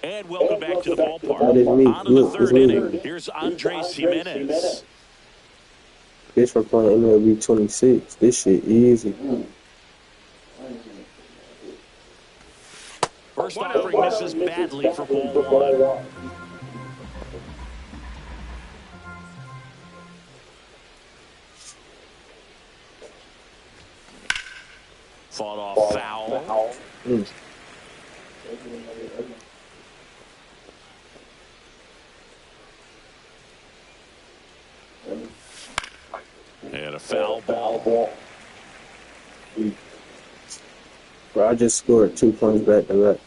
And welcome back to the ballpark. That is me. On to the third inning. Here's Andres Jimenez. This from playing MLB 26. This shit easy. First offering misses badly for ball one. Fought off foul. And a foul ball. Bro, I just scored 2 points back to back.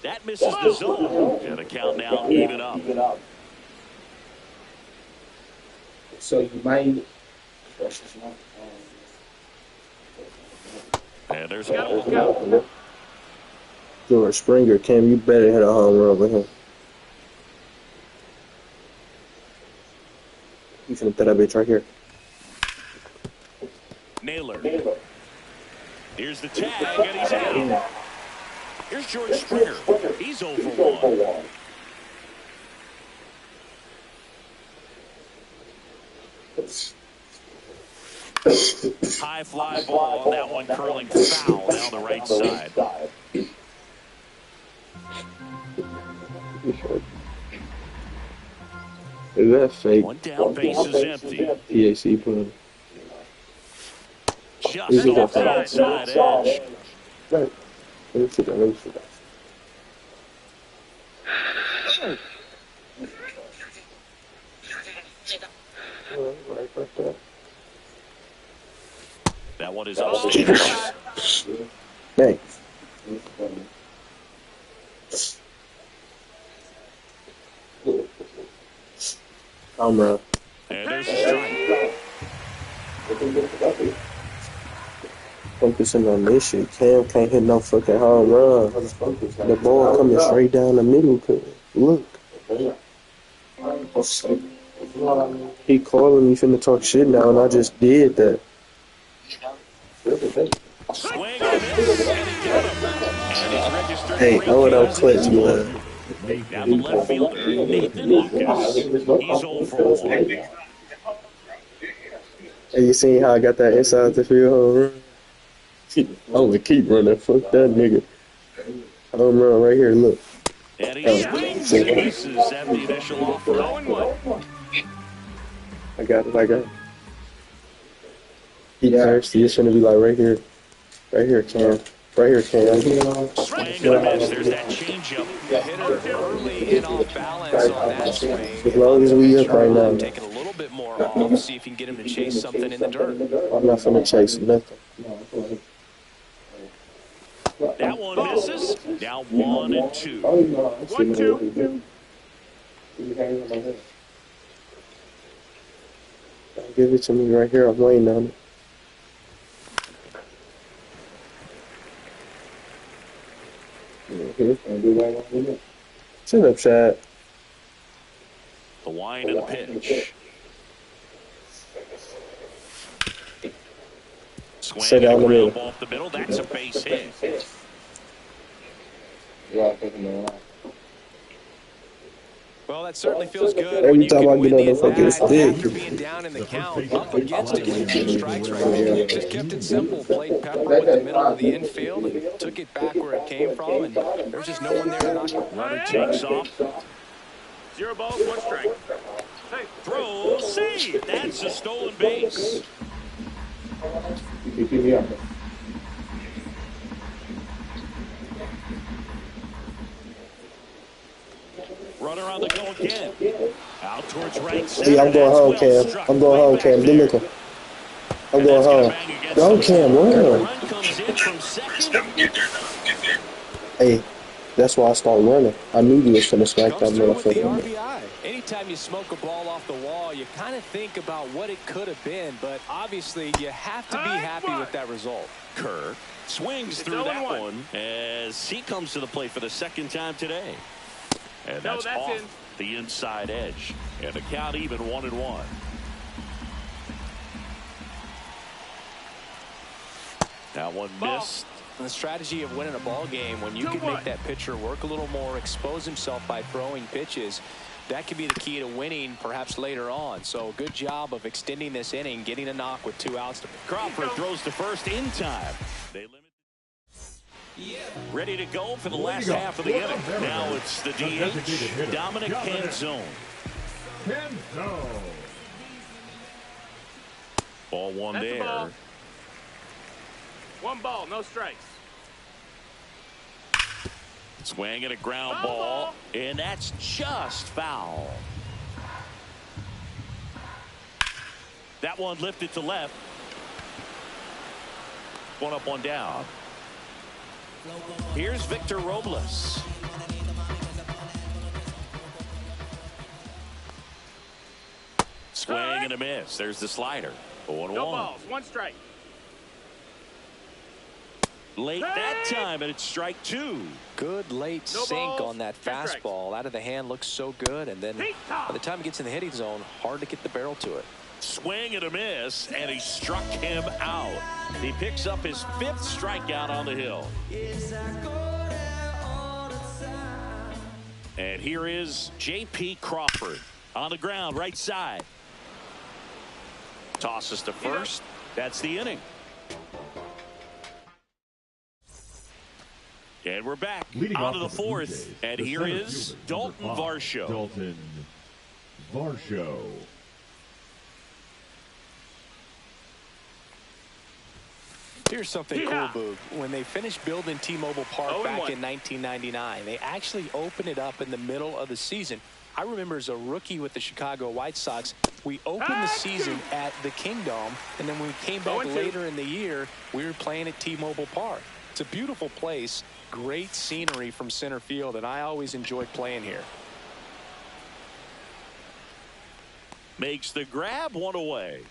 That misses the zone. And the count now even up. So you might. And there's a George Springer, Cam, you better hit a home run with him. You finna throw that bitch right here. Naylor. Here's the tag, and he's out. Here's George Springer. He's 0 for 1. High fly ball on that one, curling foul down the right side. Is that fake? One down, base is empty. PAC playing. Just off the outside edge. Let me see that. That one is upstairs. Thanks. Home run. And there's a strike. Focusing on this shit. Cam can't hit no fucking home run. The ball coming straight down the middle. Look. He calling me finna talk shit now, and I just did that. Swing on this, and he got him. And he's registered. Hey, I would have clutch, blood. Now the left fielder, Nathan Lucas. He's 0 for 1. Hey, you seen how I got that inside the field home run? I'm gonna keep running. Fuck that nigga. Home run right here, look. And he swings and misses at the initial offer. I got it. He thirsty. It's gonna be like right here. Right here, Cam. Right here, Cam. Swing and a miss. There's that changeup. The hitter early and off balance on that swing. As long as we up right now. Take it a little bit more off. See if you can get him to chase something in the dirt. I'm not finna chase nothing. That one misses. Now 1 and 2. 1-2. Give it to me right here. I'm waiting on it. Sit up, Shad. The wind and the pitch. Swing and a ground ball off the middle. That's a base hit. Well, that certainly feels good. Every when you time can I win get on the the fucking at-bat stick. after being down in the count, up against it with 2 strikes right there. Just kept it simple. Played Pepper with the middle of the infield and took it back where it came from, and there's just no one there to knock it. Runner takes off. 0 balls, 1 strike. Throw, save. That's a stolen base. Runner on the go again. Out towards right center. Hey, I'm going home, Cam. I'm going home, Cam. Good looking. I'm going home. Go, Cam. Run. Run comes in from second. Hey, that's why I started running. I knew you was finna smack that Comes through with the motherfucker. RBI. Anytime you smoke a ball off the wall, you kind of think about what it could have been, but obviously you have to be happy with that result. Kerr swings through that one as he comes to the plate for the second time today. And that's off the inside edge. And the count even 1-1. That one missed. The strategy of winning a ball game, when you can make that pitcher work a little more, expose himself by throwing pitches, that could be the key to winning perhaps later on. So good job of extending this inning, getting a knock with 2 outs. Crawford throws to first in time. They limit. Ready to go for the last half of the inning. Now it's the DH, Dominic Canzone. Ball one there. Ball. 1 ball, no strikes. Swing and a ground ball, and that's just foul. That one lifted to left. 1 up, 1 down. Here's Victor Robles. Swing and a miss. There's the slider. 0-1. No balls, 1 strike. Late that time, and it's strike 2. Good late sink on that fastball. Out of the hand, looks so good, and then by the time it gets in the hitting zone, hard to get the barrel to it. Swing and a miss, and he struck him out. He picks up his 5th strikeout on the hill. And here is J.P. Crawford on the ground, right side. Tosses to first. That's the inning. And we're back onto the 4th. And here is Dalton Varsho. Dalton Varsho. Here's something cool, Boog. When they finished building T-Mobile Park back in 1999, they actually opened it up in the middle of the season. I remember as a rookie with the Chicago White Sox, we opened the season at the Kingdome, and then when we came back later in the year, we were playing at T-Mobile Park. It's a beautiful place, great scenery from center field, and I always enjoyed playing here. Makes the grab, 1 away.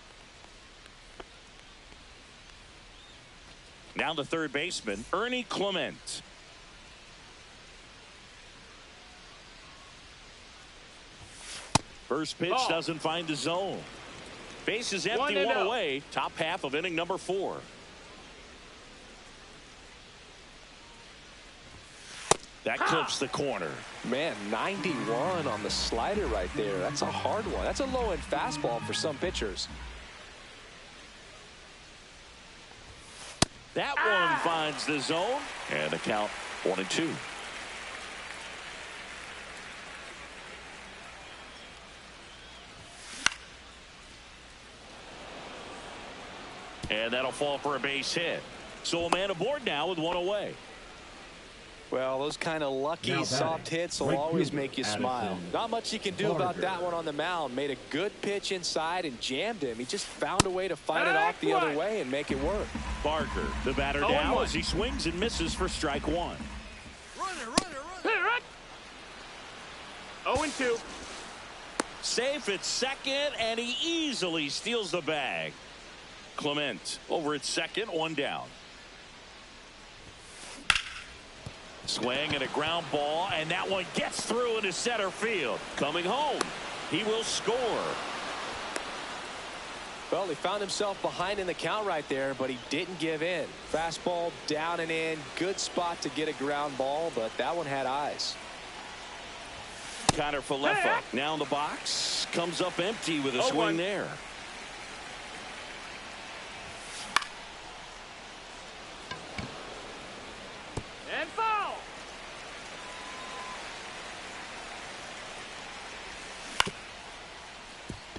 Now the third baseman, Ernie Clement. First pitch doesn't find the zone. Base is empty, 1 away. Top half of inning number 4. That clips the corner. Man, 91 on the slider right there. That's a hard one. That's a low-end fastball for some pitchers. That one finds the zone, and the count 1-2. And that'll fall for a base hit. So a man aboard now with 1 away. Well, those kind of lucky soft hits will always make you smile. Not much you can do about that one on the mound. Made a good pitch inside and jammed him. He just found a way to fight it off the other way and make it work. Barker, the batter down as he swings and misses for strike 1. Run. 0-2. Safe at second, and he easily steals the bag. Clement over at second, 1 down. Swing and a ground ball, and that one gets through into center field. Coming home, he will score. Well, he found himself behind in the count right there, but he didn't give in. Fastball down and in. Good spot to get a ground ball, but that one had eyes. Connor Falefa now in the box. Comes up empty with a swing there. And foul.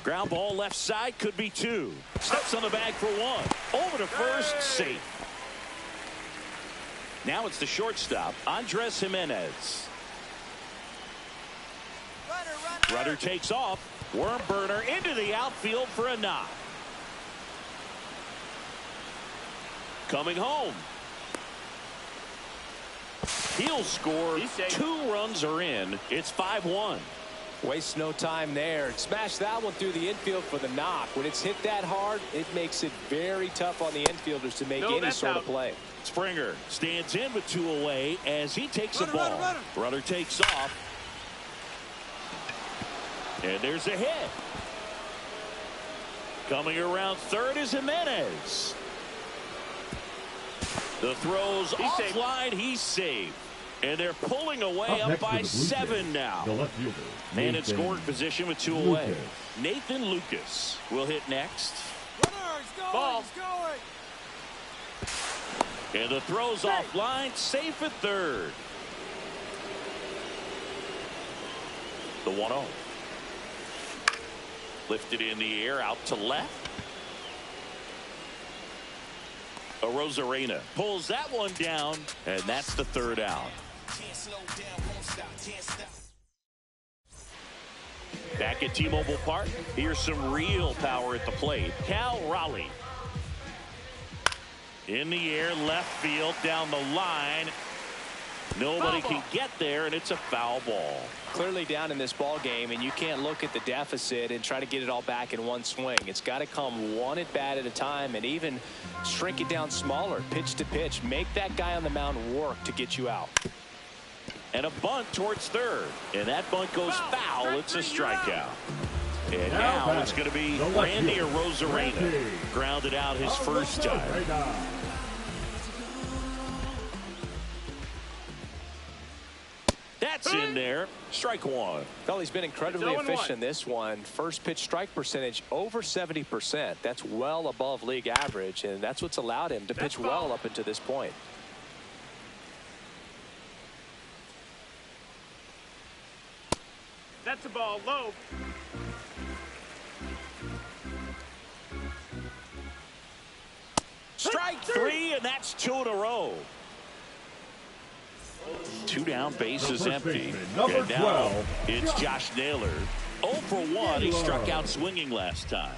Ground ball left side, could be 2. Steps on the bag for 1. Over to first, safe. Now it's the shortstop, Andres Jimenez. Runner takes off. Worm burner into the outfield for a knock. Coming home. He'll score. 2 runs are in. It's 5-1. Waste no time there. Smash that one through the infield for the knock. When it's hit that hard, it makes it very tough on the infielders to make any sort of play. Springer stands in with 2 away as he takes a ball. Runner takes off. And there's a hit. Coming around third is Jimenez. The throws offline. He's saved. And they're pulling away up by 7 now. Man in scoring position with 2 away. Nathan Lucas will hit next. Ball. And the throw's offline. Safe at third. The 1-0. Lifted in the air out to left. Rosarena pulls that one down, and that's the 3rd out. Back at T-Mobile Park, here's some real power at the plate. Cal Raleigh. In the air, left field, down the line. Nobody can get there, and it's a foul ball. Clearly down in this ball game, and you can't look at the deficit and try to get it all back in one swing. It's got to come one at bat at a time, and even shrink it down smaller, pitch to pitch. Make that guy on the mound work to get you out. And a bunt towards third, and that bunt goes foul. It's a strikeout. And now it's going to be Randy Rosarena. Grounded out his first time. That's in there. Strike 1. Well, he's been incredibly efficient in this one. First pitch strike percentage over 70%. That's well above league average, and that's what's allowed him to pitch well up until this point. That's a ball low. Strike 3, and that's 2 in a row. 2 down, bases empty. And now it's Josh Naylor. 0 for 1. He struck out swinging last time.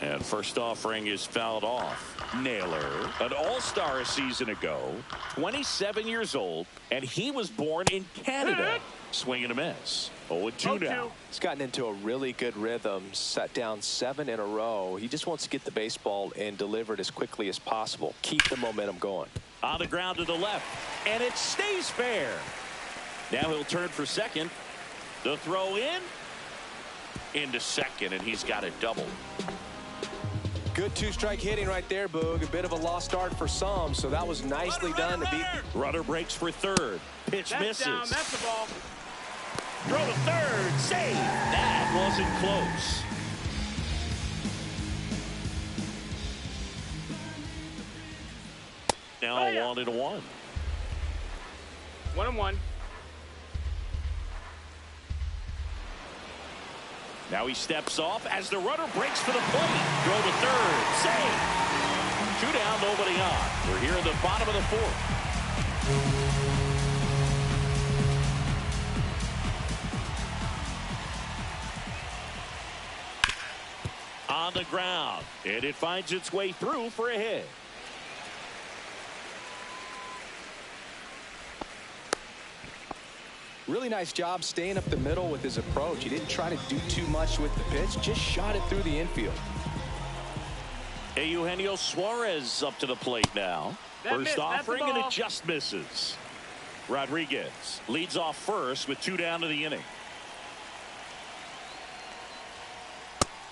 And first offering is fouled off. Naylor, an all-star a season ago, 27 years old, and he was born in Canada. Swing and a miss. 0-2 now. He's gotten into a really good rhythm, set down 7 in a row. He just wants to get the baseball and deliver it as quickly as possible. Keep the momentum going. On the ground to the left, and it stays fair. Now he'll turn for second. The throw into second, and he's got a double. Good 2-strike hitting right there, Boog. A bit of a lost start for some, so that was nicely done to beat. Runner breaks for third. Pitch misses. Down. That's the ball. Throw to third. Save. That wasn't close. Now 1-1. 1-1. Now he steps off as the runner breaks for the plate. Throw to third. Save. 2 down, nobody on. We're here in the bottom of the 4th. On the ground, and it finds its way through for a hit. Really nice job staying up the middle with his approach. He didn't try to do too much with the pitch, just shot it through the infield. Eugenio Suarez up to the plate now. First offering, and it just misses. Rodriguez leads off first with 2 down to the inning.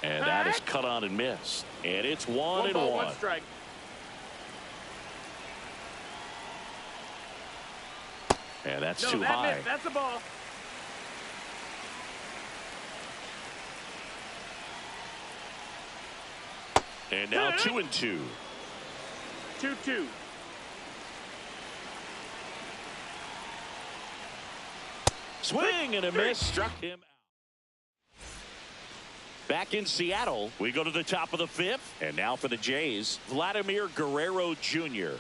And that is cut on and missed. And it's 1-1. 1 strike. And that's too high. That's a ball. And now 2-2. 2-2. Swing and a miss. Struck him out. Back in Seattle, we go to the top of the 5th. And now for the Jays, Vladimir Guerrero Jr.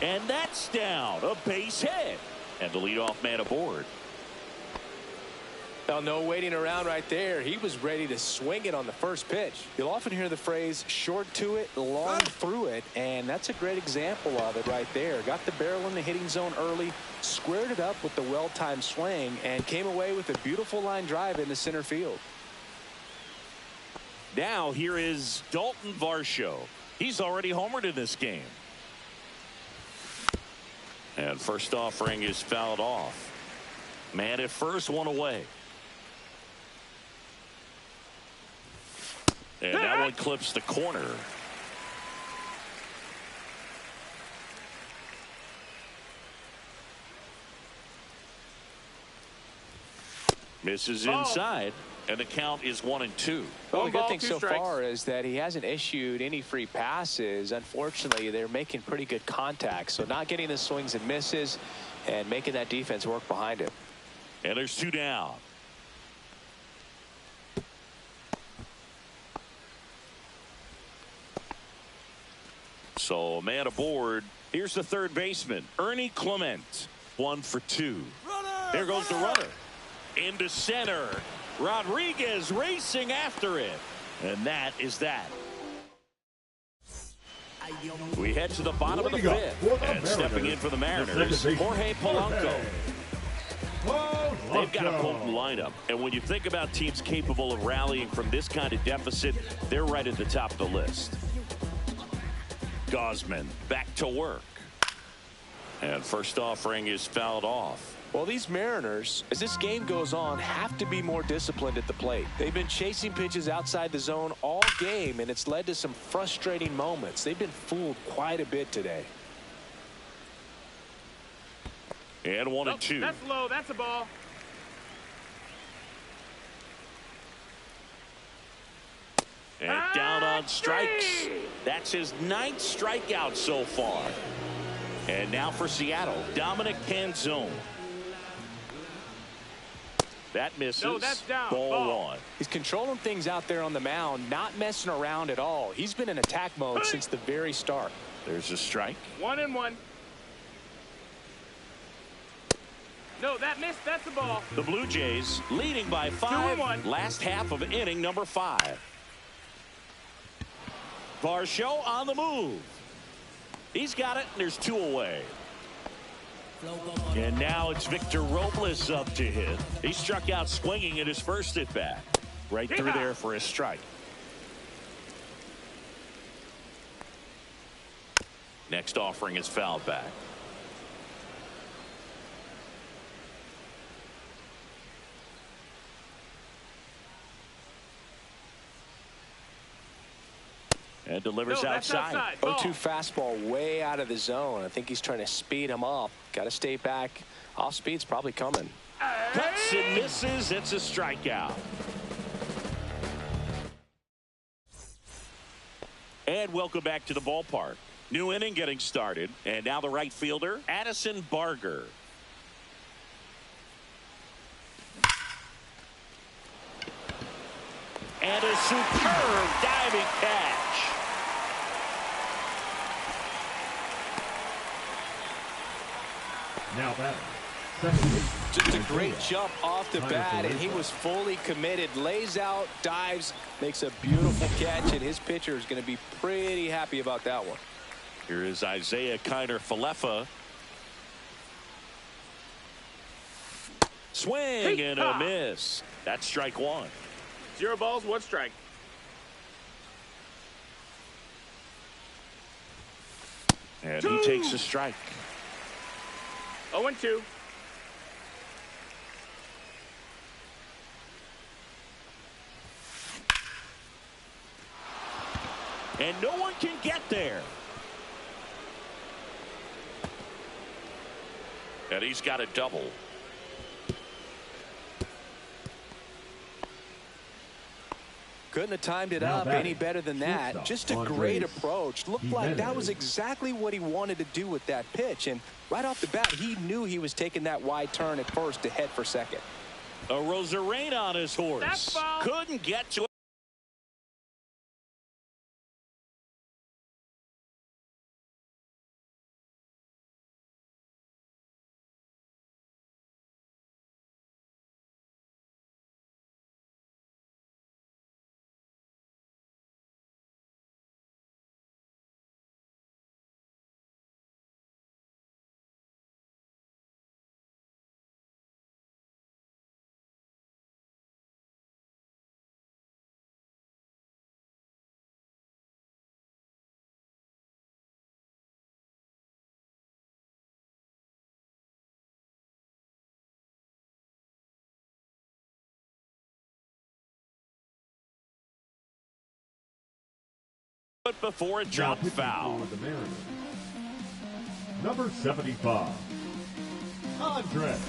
And that's down. A base hit. And the leadoff man aboard. Well, no waiting around right there. He was ready to swing it on the first pitch. You'll often hear the phrase short to it, long through it, and that's a great example of it right there. Got the barrel in the hitting zone early, squared it up with the well-timed swing, and came away with a beautiful line drive into center field. Now here is Dalton Varsho. He's already homered in this game. And first offering is fouled off. Man at first, 1 away. And that one clips the corner. Misses inside, and the count is 1-2. Well, the good thing so far is that he hasn't issued any free passes. Unfortunately, they're making pretty good contact, so not getting the swings and misses and making that defense work behind him. And there's 2 down. So a man aboard. Here's the third baseman, Ernie Clement. 1 for 2. There goes the runner. Into center. Rodriguez racing after it. And that is that. We head to the bottom of the fifth. And stepping in for the Mariners, Jorge Polanco. They've got a potent lineup. And when you think about teams capable of rallying from this kind of deficit, they're right at the top of the list. Gausman back to work. And first offering is fouled off. Well, these Mariners, as this game goes on, have to be more disciplined at the plate. They've been chasing pitches outside the zone all game, and it's led to some frustrating moments. They've been fooled quite a bit today. And 1-2. That's low. That's a ball. And down on strikes. That's his 9th strikeout so far. And now for Seattle, Dominic Canzone. That misses. No, that's down. Ball 1. He's controlling things out there on the mound, not messing around at all. He's been in attack mode since the very start. There's a strike. 1-1. No, that missed. That's a ball. The Blue Jays leading by 5. Last half of inning number 5. Varsho on the move. He's got it, and there's 2 away. And now it's Victor Robles up to hit. He struck out swinging at his first at bat. Right through there for a strike. Next offering is fouled back. And delivers outside. 0-2 fastball way out of the zone. I think he's trying to speed him up. Got to stay back. Off speed's probably coming. Cuts and misses. It's a strikeout. And welcome back to the ballpark. New inning getting started. And now the right fielder, Addison Barger. And a superb diving catch. Now that second base. Just a great jump off the bat, and he was fully committed. Lays out, dives, makes a beautiful catch, and his pitcher is going to be pretty happy about that one. Here is Isaiah Kiner-Falefa. Swing and a miss. That's strike 1. 0 balls, 1 strike. And he takes a strike. 0-2. And no one can get there. And he's got a double. Couldn't have timed it up any better than that. Just a great approach. Looked like that was exactly what he wanted to do with that pitch. And right off the bat, he knew he was taking that wide turn at first to head for second. A Rosarena on his horse. Couldn't get to it. But before a jump foul. The Mariners. Number 75, Andres.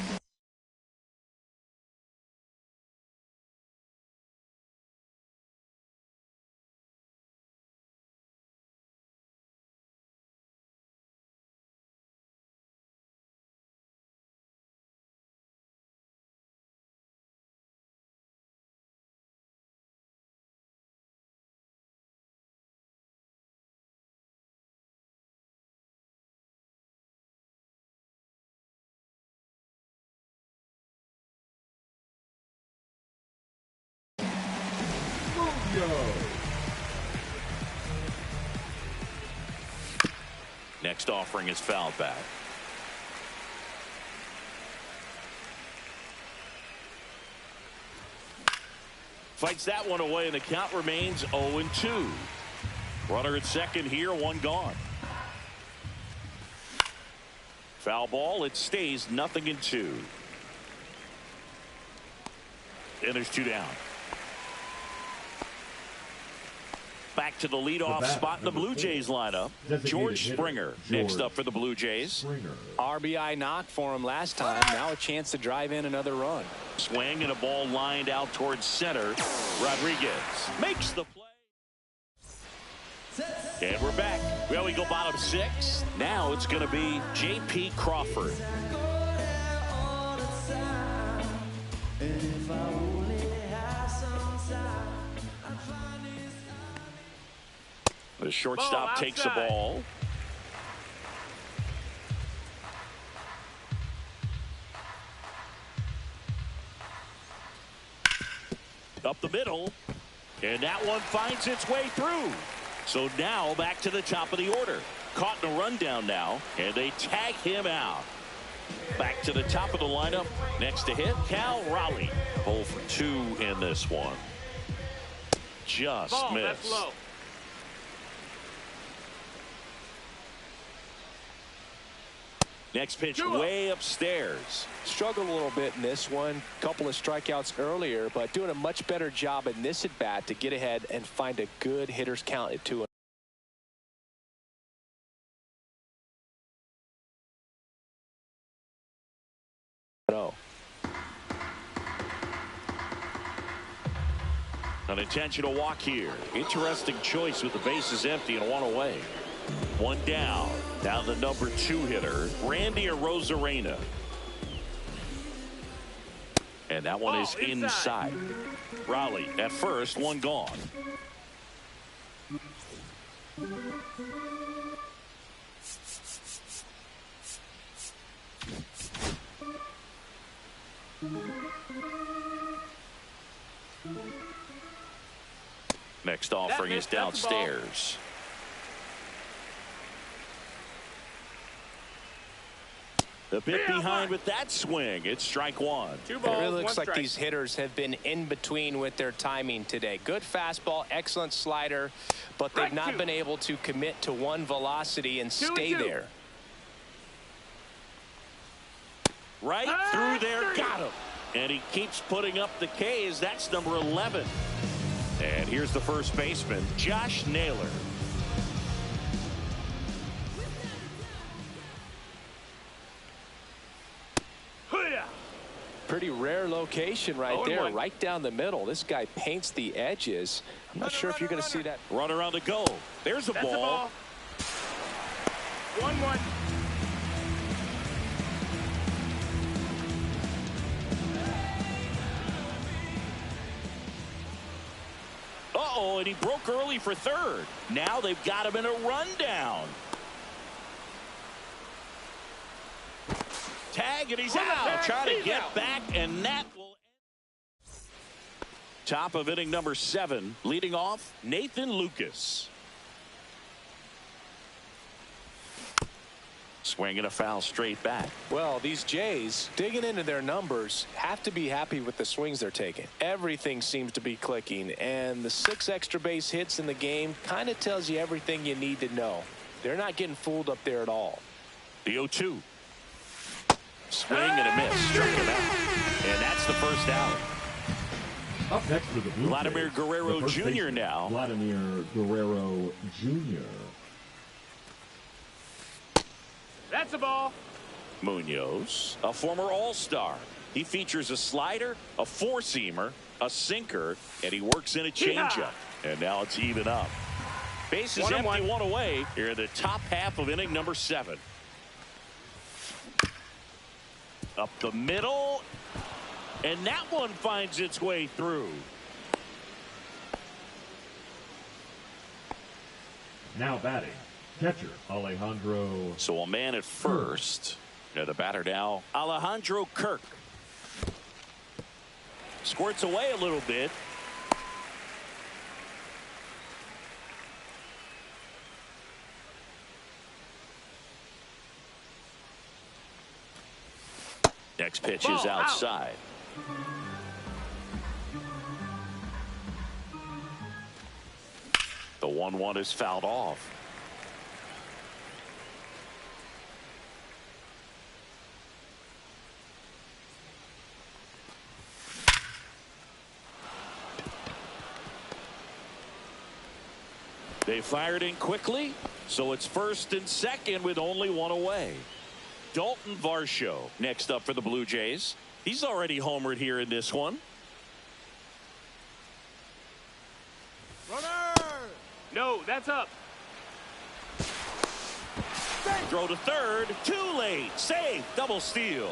Next offering is fouled back. Fights that one away, and the count remains 0-2. Runner at second here, one gone. Foul ball, it stays 0-2. And there's two down. Back to the leadoff spot in the Blue Jays lineup. George Springer next up for the Blue Jays. RBI knock for him last time. Now a chance to drive in another run. Swing and a ball lined out towards center. Rodriguez makes the play. And we're back. Well, we go bottom six. Now it's going to be J.P. Crawford. The shortstop takes the ball. Up the middle. And that one finds its way through. So now back to the top of the order. Caught in a rundown now. And they tag him out. Back to the top of the lineup. Next to hit, Cal Raleigh. 0 for 2 in this one. Just missed. That's low. Next pitch way upstairs. Struggled a little bit in this one. Couple of strikeouts earlier, but doing a much better job in this at bat to get ahead and find a good hitter's count at 2. An intentional walk here. Interesting choice with the bases empty and one away. One down. Now the number 2 hitter, Randy Arozarena. And that one is inside. Raleigh at first, one gone. Next offering is downstairs. A bit behind with that swing. It's strike one. Two balls, it really looks one like strike. these hitters have been in between with their timing today. Good fastball, excellent slider, but they've not been able to commit to one velocity and stay there. Right through there, got him. And he keeps putting up the Ks. That's number 11. And here's the first baseman, Josh Naylor. Pretty rare location right there, right down the middle. This guy paints the edges. I'm not sure if you're going to see that. Runner on the go. There's a ball. 1-1. Uh-oh, and he broke early for third. Now they've got him in a rundown. Tag, and he's out. Trying to get back, and that will end. Top of inning number 7. Leading off, Nathan Lucas. Swinging a foul straight back. Well, these Jays, digging into their numbers, have to be happy with the swings they're taking. Everything seems to be clicking, and the 6 extra base hits in the game kind of tells you everything you need to know. They're not getting fooled up there at all. The 0-2. Swing and a miss. Struck him out. And that's the first out. Up next for the Blue Vladimir Jays, Guerrero the first Jr. baseman, now. Vladimir Guerrero Jr. That's a ball. Munoz, a former All-Star. He features a slider, a four-seamer, a sinker, and he works in a changeup. And now it's even up. Bases empty, one away here in the top half of inning number 7. Up the middle, and that one finds its way through. Now batting, catcher Alejandro. So a man at first. And the batter now, Alejandro Kirk. Squirts away a little bit. Next pitch is outside. The 1-1 is fouled off. They fired in quickly, so it's first and second with only one away. Dalton Varsho next up for the Blue Jays. He's already homered here in this one. Runner! No, that's up. Throw to third. Too late. Safe. Double steal.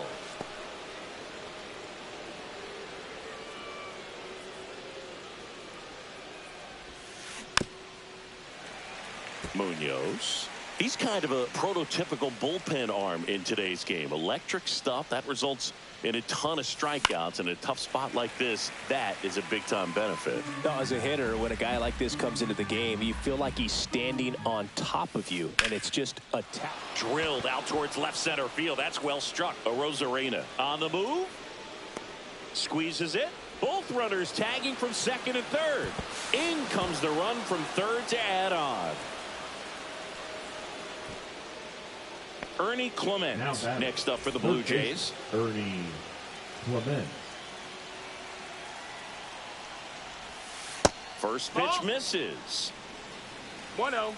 Munoz. He's kind of a prototypical bullpen arm in today's game. Electric stuff that results in a ton of strikeouts. In a tough spot like this, that is a big time benefit. Now, as a hitter, when a guy like this comes into the game, you feel like he's standing on top of you, and it's just a tap. Drilled out towards left center field. That's well struck. A Rosarena on the move. Squeezes it. Both runners tagging from second and third. In comes the run from third to add on. Ernie Clement next up for the Blue Jays. Ernie Clement. First pitch misses. 1-0.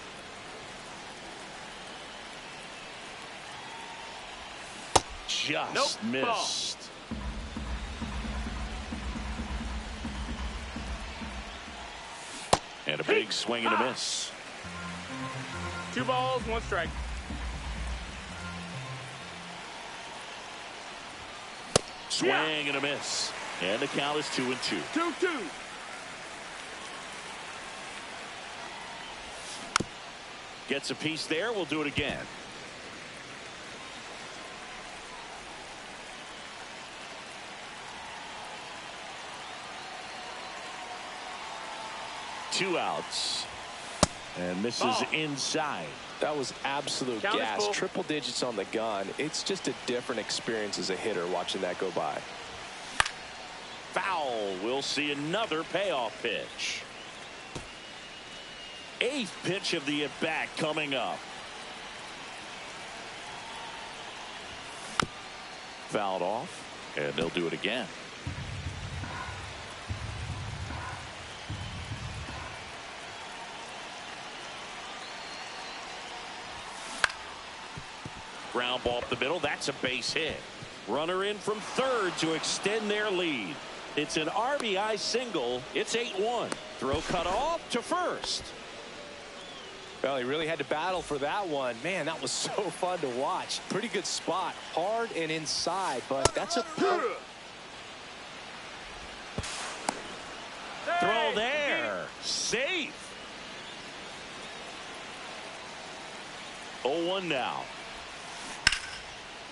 Just missed. And a big swing and a miss. 2 balls, 1 strike. Swing and a miss. And the count is 2-2. 2-2. Gets a piece there. We'll do it again. Two outs. And misses inside. That was absolute gas. Triple digits on the gun. It's just a different experience as a hitter watching that go by. Foul. We'll see another payoff pitch. 8th pitch of the at-bat coming up. Fouled off, and they'll do it again. Ground ball up the middle. That's a base hit. Runner in from third to extend their lead. It's an RBI single. It's 8-1. Throw cut off to first. Well, he really had to battle for that one. Man, that was so fun to watch. Pretty good spot. Hard and inside, but that's a throw there. Safe. 0-1 now.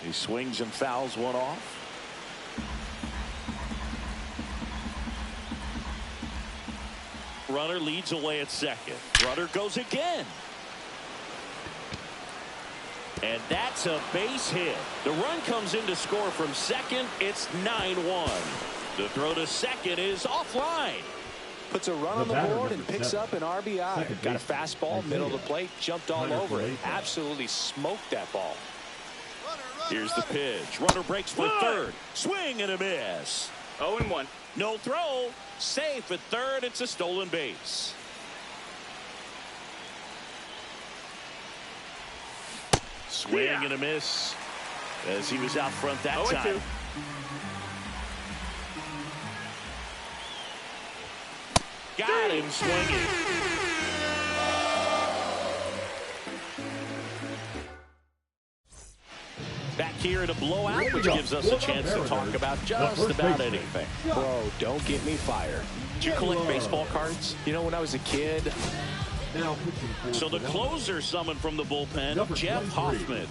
He swings and fouls one off. Runner leads away at second. Runner goes again. And that's a base hit. The run comes in to score from second. It's 9-1. The throw to second is offline. Puts a run on the board and picks up an RBI. Got a fastball, middle of the plate, jumped all over it. Absolutely smoked that ball. Here's the pitch. Runner breaks for third. Swing and a miss. 0-1. No throw. Safe at third. It's a stolen base. Swing and a miss as he was out front that 0-2. time. Got him swinging. Back here in a blowout, which gives us a chance to talk about just about anything. Bro, don't get me fired. Did you collect baseball cards? You know, when I was a kid, Now pitching for So the Fmoig. closer summoned from the bullpen, Number Jeff 23. Hoffman.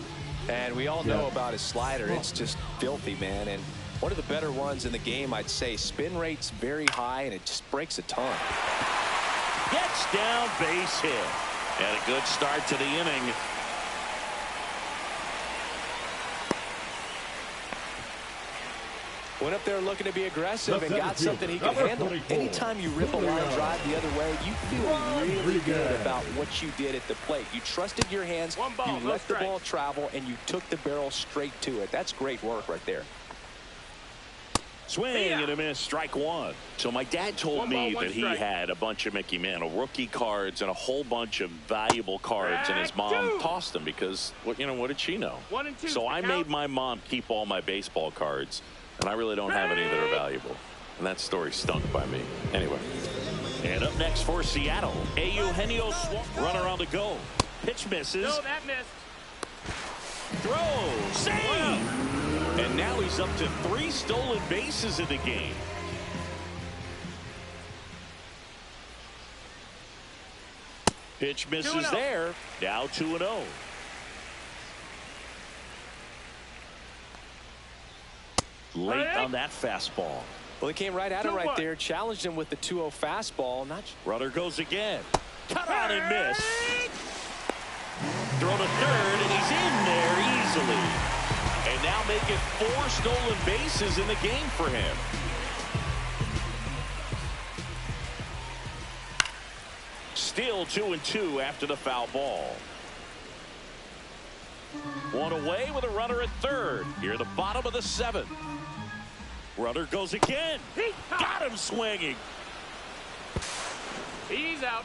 and we all know about his slider. It's just filthy, man. And one of the better ones in the game, I'd say. Spin rate's very high, and it just breaks a ton. Gets down, base hit. And a good start to the inning. Went up there looking to be aggressive and got Left center something he fielder, can number handle. 24. Anytime you rip a line drive the other way, you feel really good about what you did at the plate. You trusted your hands, One ball, you no let the strike. ball travel, and you took the barrel straight to it. That's great work right there. Swing and a miss, strike one. So my dad told One me ball, one that he strike. had a bunch of Mickey Mantle rookie cards and a whole bunch of valuable cards, and his mom Two. tossed them because, what did she know? 1 and 2. So I Count. made my mom keep all my baseball cards, and I really don't have any that are valuable. And that story stunk by me. Anyway. And up next for Seattle, Eugenio Suarez. Runner on the go. Pitch misses. No, that missed. Throw. Save. And now he's up to 3 stolen bases in the game. Pitch misses 2-0. there. Now 2-0. Late on that fastball. Well, he came right at him right 2-1. there, challenged him with the 2-0 fastball. Runner goes again. Cut out and miss. Throw to third, and he's in there easily. And now make it 4 stolen bases in the game for him. Still 2-2 after the foul ball. One away with a runner at third. Here at the bottom of the 7th. Runner goes again. Got him swinging. He's out.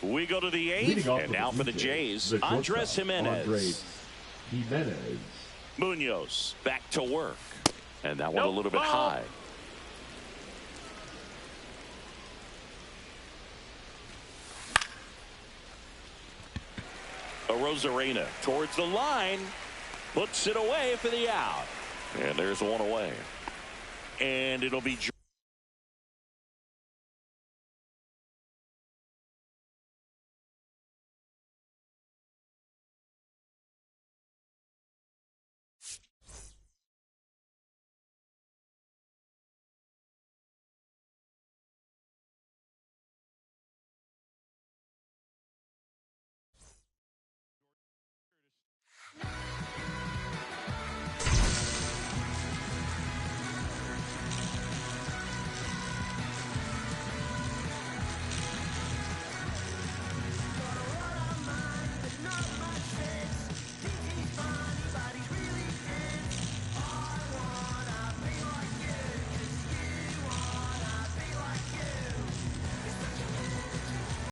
We go to the 8th, Leading off and for now the for the Blue Jays, the Andres shortstop, Jimenez. Andres Jimenez. Munoz back to work. And that one a Nope, little bit ball. high. A Rosarena towards the line. Puts it away for the out. And there's one away. And it'll be